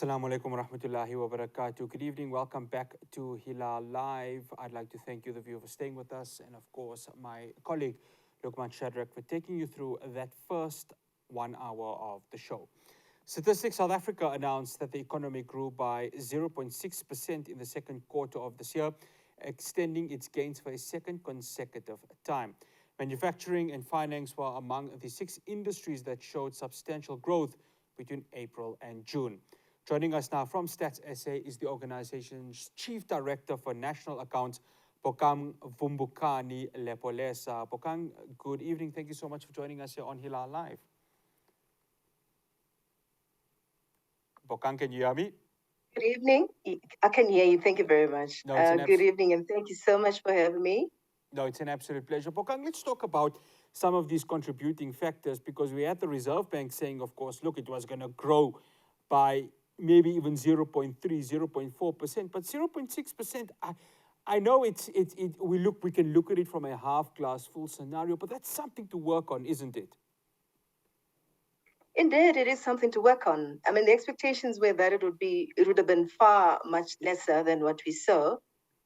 Assalamu alaikum wa rahmatullahi wa barakatuh. Good evening. Welcome back to Hilaal Live. I'd like to thank you, the viewer, for staying with us. And of course, my colleague, Luqman Shadrack, for taking you through that first 1 hour of the show. Statistics South Africa announced that the economy grew by 0.6% in the second quarter of this year, extending its gains for a second consecutive time. Manufacturing and finance were among the 6 industries that showed substantial growth between April and June. Joining us now from Stats SA is the organization's Chief Director for National Accounts, Bokang Vumbukani Lepolesa. Bokang, good evening. Thank you so much for joining us here on Hilaal Live. Bokang, can you hear me? Good evening. I can hear you. Thank you very much. No, good evening, and thank you so much for having me. No, it's an absolute pleasure. Bokang, let's talk about some of these contributing factors, because we had the Reserve Bank saying, of course, look, it was going to grow by maybe even 0.3, 0.4%, but 0.6%, I know we can look at it from a half glass full scenario, but that's something to work on, isn't it? Indeed, it is something to work on. I mean, the expectations were that it would have been far much lesser than what we saw.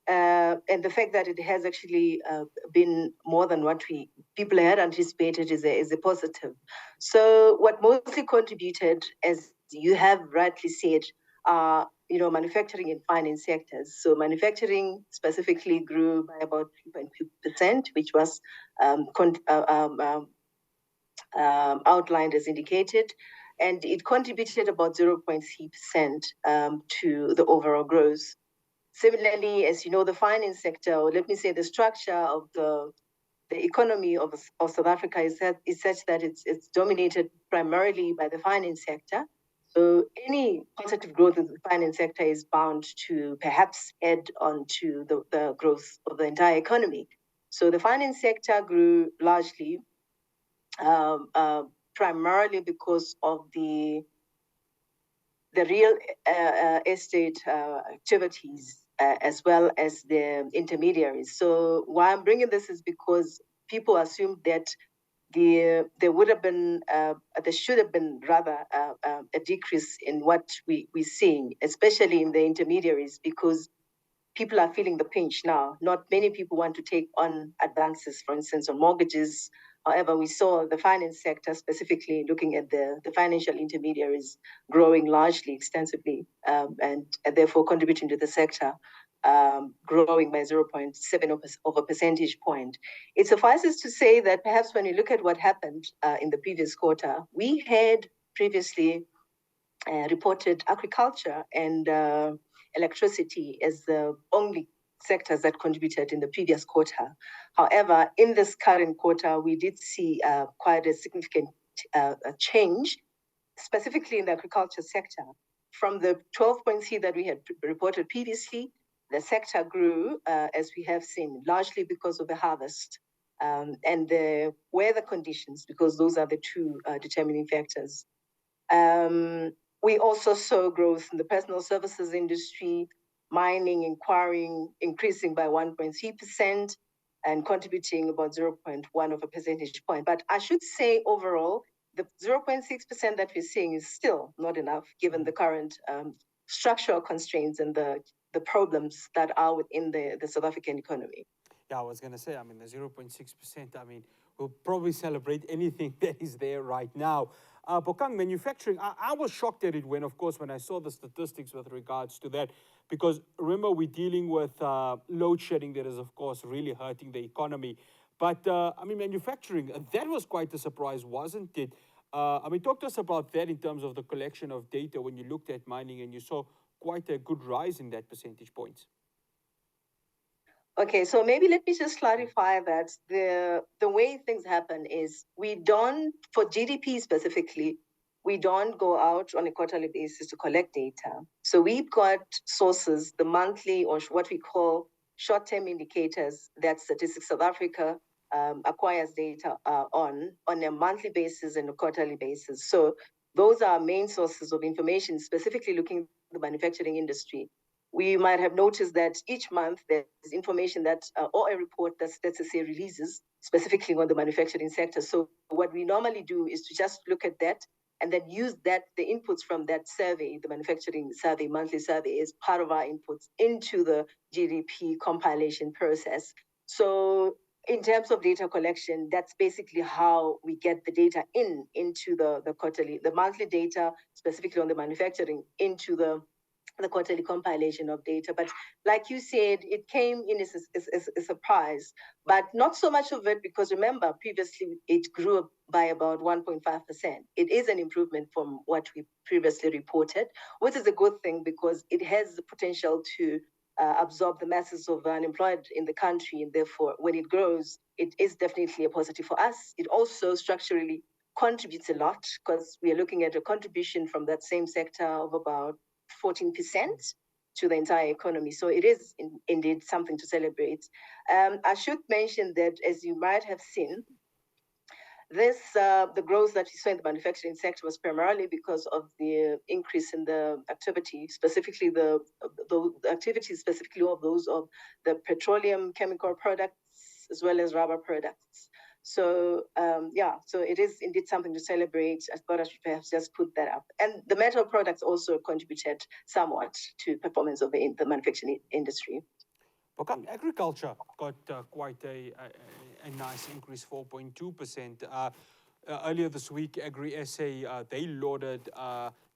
And the fact that it has actually been more than what people had anticipated is a positive. So what mostly contributed, as you have rightly said, are manufacturing and finance sectors. So manufacturing specifically grew by about 3.2%, which was outlined as indicated, and it contributed about 0.3% to the overall growth. Similarly, as you know, the finance sector, or let me say the structure of the economy of South Africa is such that it's dominated primarily by the finance sector. So any positive growth in the finance sector is bound to perhaps add on to the growth of the entire economy. So the finance sector grew largely, primarily because of the real estate activities, as well as the intermediaries. So why I'm bringing this is because people assumed that there should have been rather a decrease in what we're seeing, especially in the intermediaries, because people are feeling the pinch now. Not many people want to take on advances, for instance, on mortgages. However, we saw the finance sector, specifically looking at the financial intermediaries, growing largely, extensively, and therefore contributing to the sector, growing by 0.7 of a percentage point. It suffices to say that perhaps when you look at what happened in the previous quarter, we had previously reported agriculture and electricity as the only sectors that contributed in the previous quarter. However, in this current quarter, we did see quite a significant change, specifically in the agriculture sector. From the 12.3 that we had reported previously, the sector grew, as we have seen, largely because of the harvest and the weather conditions, because those are the two determining factors. We also saw growth in the personal services industry, mining, inquiring, increasing by 1.3% and contributing about 0.1 of a percentage point. But I should say overall, the 0.6% that we're seeing is still not enough, given the current structural constraints and the problems that are within the South African economy. Yeah, I was going to say, I mean, the 0.6%, I mean, we'll probably celebrate anything that is there right now. Bokang, manufacturing, I was shocked at it when I saw the statistics with regards to that, because remember, we're dealing with load shedding that is, of course, really hurting the economy. But, I mean, manufacturing, that was quite a surprise, wasn't it? I mean, talk to us about that in terms of the collection of data when you looked at mining and you saw quite a good rise in that percentage points. Okay, so maybe let me just clarify that the way things happen is we don't, for GDP specifically, we don't go out on a quarterly basis to collect data. So we've got sources, the monthly or what we call short-term indicators that Statistics South Africa acquires data on a monthly basis and a quarterly basis. So those are main sources of information, specifically looking at the manufacturing industry. We might have noticed that each month there's information that, or a report that StatsSA releases specifically on the manufacturing sector. So what we normally do is to just look at that and then use the inputs from that survey, the manufacturing survey, monthly survey, as part of our inputs into the GDP compilation process. So in terms of data collection, that's basically how we get the data into the quarterly, the monthly data, specifically on the manufacturing, into the quarterly compilation of data. But like you said, it came in as a surprise, but not so much of it because remember, previously it grew by about 1.5%. It is an improvement from what we previously reported, which is a good thing because it has the potential to absorb the masses of unemployed in the country. And therefore, when it grows, it is definitely a positive for us. It also structurally contributes a lot because we are looking at a contribution from that same sector of about 14% to the entire economy. So it is indeed something to celebrate. I should mention that, as you might have seen, the growth that we saw in the manufacturing sector was primarily because of the increase in the activity, specifically the activities, specifically of those of the petroleum chemical products as well as rubber products. So so it is indeed something to celebrate. I thought I should perhaps just put that up. And the metal products also contributed somewhat to performance of the manufacturing industry. Bokang, agriculture got quite a nice increase, 4.2%. Earlier this week, Agri-SA, they lauded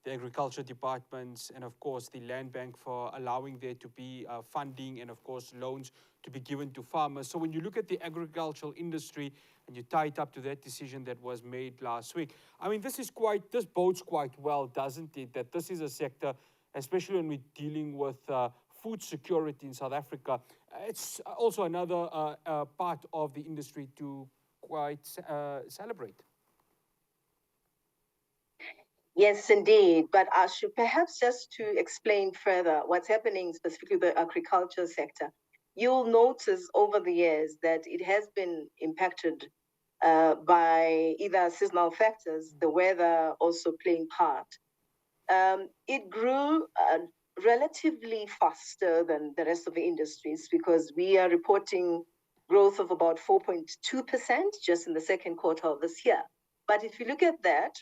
the agriculture departments and, of course, the Land Bank for allowing there to be funding and, of course, loans to be given to farmers. So when you look at the agricultural industry and you tie it up to that decision that was made last week, I mean, this bodes quite well, doesn't it? That this is a sector, especially when we're dealing with food security in South Africa. It's also another part of the industry to quite celebrate. Yes, indeed. But I should perhaps just to explain further what's happening specifically the agriculture sector. You'll notice over the years that it has been impacted by either seasonal factors, the weather also playing part. It grew relatively faster than the rest of the industries because we are reporting growth of about 4.2% just in the second quarter of this year. But if you look at that,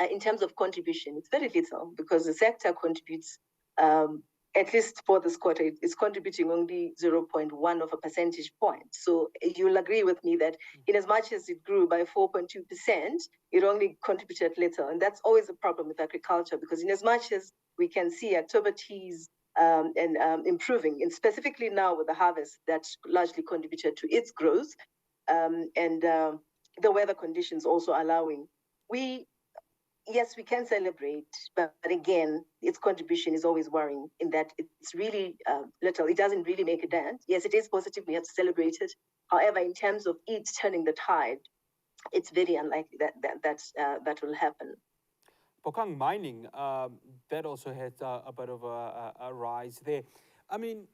in terms of contribution, it's very little because the sector contributes, at least for this quarter, it's contributing only 0.1 of a percentage point. So you'll agree with me that in as much as it grew by 4.2%, it only contributed little. And that's always a problem with agriculture because in as much as we can see activities improving, and specifically now with the harvest that largely contributed to its growth, and the weather conditions also allowing, yes, we can celebrate, but again, its contribution is always worrying in that it's really little. It doesn't really make a dent. Yes, it is positive. We have to celebrate it. However, in terms of it turning the tide, it's very unlikely that will happen. Bokang, mining, that also had a bit of a rise there. I mean,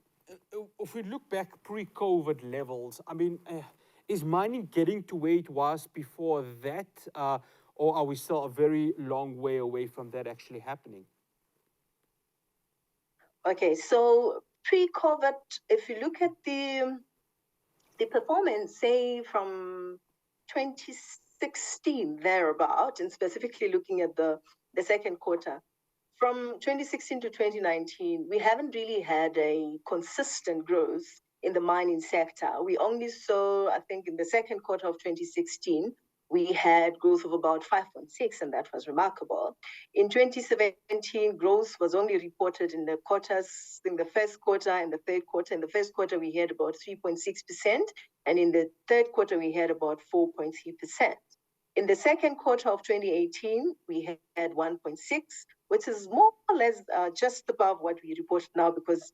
if we look back pre-COVID levels, I mean, is mining getting to where it was before that? Or are we still a very long way away from that actually happening? Okay, so pre-COVID, if you look at the performance, say from 2016 thereabout, and specifically looking at the second quarter, from 2016 to 2019, we haven't really had a consistent growth in the mining sector. We only saw, I think, in the second quarter of 2016, we had growth of about 5.6, and that was remarkable. In 2017, growth was only reported in the quarters, in the first quarter and the third quarter. In the first quarter, we had about 3.6%, and in the third quarter, we had about 4.3%. In the second quarter of 2018, we had 1.6, which is more or less just above what we report now because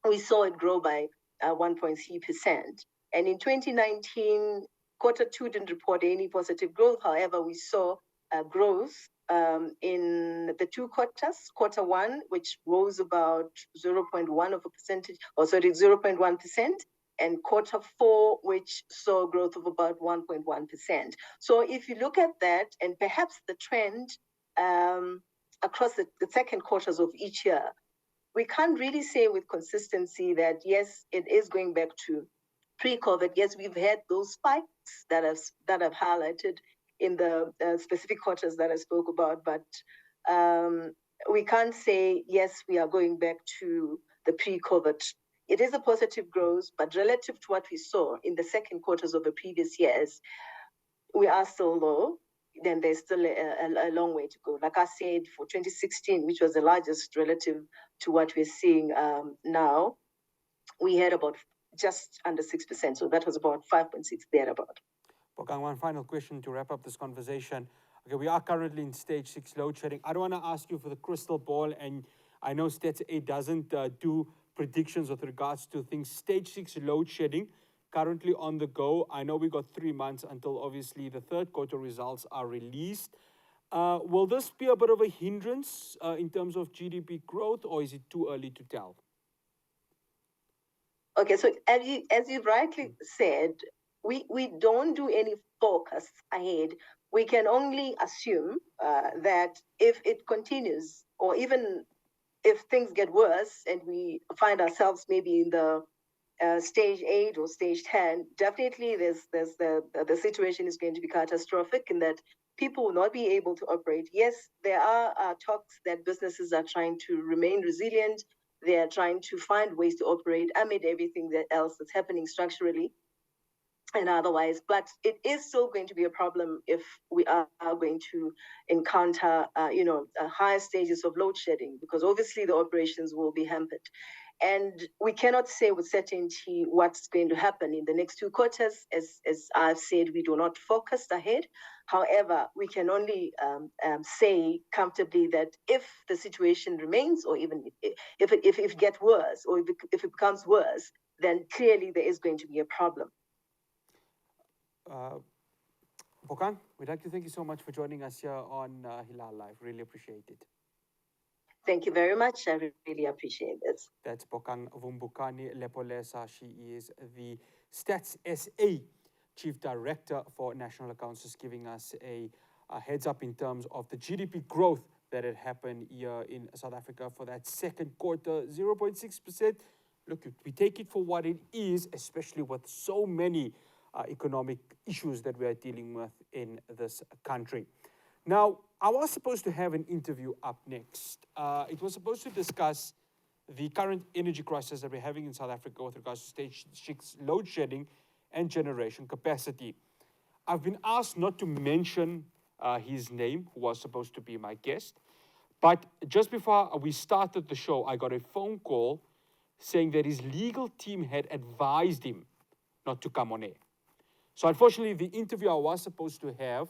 we saw it grow by 1.3%. And in 2019, quarter two didn't report any positive growth. However, we saw growth in the two quarters. Quarter one, which rose about 0.1 of a percentage, 0.1%, and quarter four, which saw growth of about 1.1%. So if you look at that, and perhaps the trend across the second quarters of each year, we can't really say with consistency that, yes, it is going back to pre-COVID. Yes, we've had those spikes that I've highlighted in the specific quarters that I spoke about, but we can't say, yes, we are going back to the pre-COVID. It is a positive growth, but relative to what we saw in the second quarters of the previous years, we are still low. Then there's still a long way to go. Like I said, for 2016, which was the largest relative to what we're seeing now, we had about just under 6%. So that was about 5.6 thereabout. Bokang, one final question to wrap up this conversation. Okay, we are currently in stage 6 load shedding. I don't want to ask you for the crystal ball, and I know Stats A doesn't do predictions with regards to things. Stage 6 load shedding, currently on the go. I know we got 3 months until obviously the third quarter results are released. Will this be a bit of a hindrance in terms of GDP growth, or is it too early to tell? Okay, so as you rightly said, we don't do any forecasts ahead. We can only assume that if it continues, or even if things get worse and we find ourselves maybe in the stage 8 or stage 10, definitely the situation is going to be catastrophic in that people will not be able to operate. Yes, there are talks that businesses are trying to remain resilient. They are trying to find ways to operate amid everything else that's happening structurally and otherwise. But it is still going to be a problem if we are going to encounter, higher stages of load shedding, because obviously the operations will be hampered. And we cannot say with certainty what's going to happen in the next 2 quarters. As I've said, we do not forecast ahead. However, we can only say comfortably that if the situation remains, or even if it gets worse, or if it becomes worse, then clearly there is going to be a problem. Bokang, we'd like to thank you so much for joining us here on Hilaal Live. Really appreciate it. Thank you very much. I really appreciate this. That's Bokang Vumbukani Lepolesa. She is the Stats SA Chief Director for National Accounts, just giving us a heads up in terms of the GDP growth that had happened here in South Africa for that second quarter, 0.6%. Look, we take it for what it is, especially with so many economic issues that we are dealing with in this country. Now, I was supposed to have an interview up next. It was supposed to discuss the current energy crisis that we're having in South Africa with regards to stage 6 load shedding and generation capacity. I've been asked not to mention his name, who was supposed to be my guest. But just before we started the show, I got a phone call saying that his legal team had advised him not to come on air. So unfortunately, the interview I was supposed to have,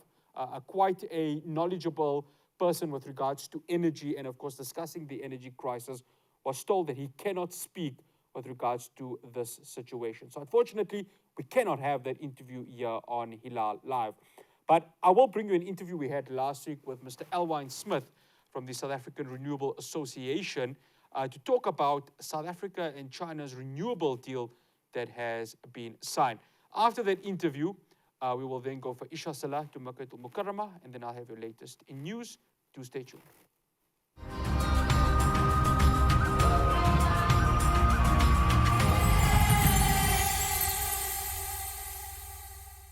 quite a knowledgeable person with regards to energy and, of course, discussing the energy crisis, was told that he cannot speak with regards to this situation. So unfortunately, we cannot have that interview here on Hilaal Live. But I will bring you an interview we had last week with Mr. Elwyn Smith from the South African Renewable Association to talk about South Africa and China's renewable deal that has been signed. After that interview, we will then go for Isha Salah to Makkatul Mukarramah, and then I'll have your latest in news. Do stay tuned.